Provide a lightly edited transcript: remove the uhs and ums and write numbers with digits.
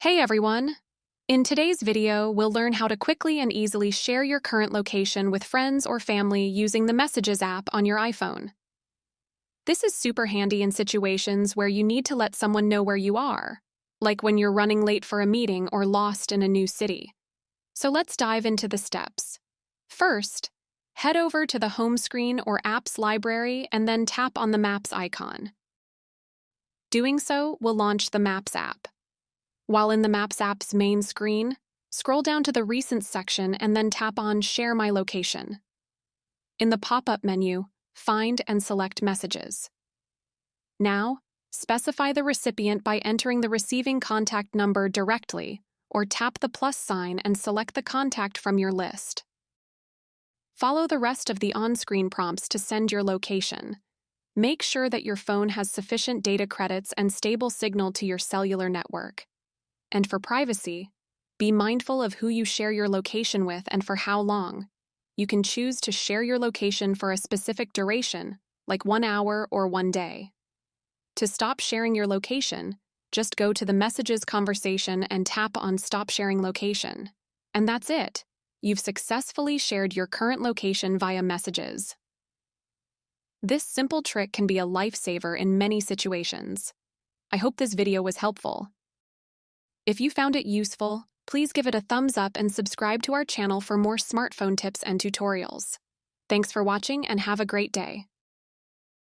Hey everyone! In today's video, we'll learn how to quickly and easily share your current location with friends or family using the Messages app on your iPhone. This is super handy in situations where you need to let someone know where you are, like when you're running late for a meeting or lost in a new city. So let's dive into the steps. First, head over to the home screen or Apps library and then tap on the Maps icon. Doing so will launch the Maps app. While in the Maps app's main screen, scroll down to the Recent section and then tap on Share My Location. In the pop-up menu, find and select Messages. Now, specify the recipient by entering the receiving contact number directly, or tap the plus sign and select the contact from your list. Follow the rest of the on-screen prompts to send your location. Make sure that your phone has sufficient data credits and stable signal to your cellular network. And for privacy, be mindful of who you share your location with and for how long. You can choose to share your location for a specific duration, like 1 hour or 1 day. To stop sharing your location, just go to the Messages conversation and tap on Stop Sharing Location. And that's it. You've successfully shared your current location via Messages. This simple trick can be a lifesaver in many situations. I hope this video was helpful. If you found it useful, please give it a thumbs up and subscribe to our channel for more smartphone tips and tutorials. Thanks for watching and have a great day.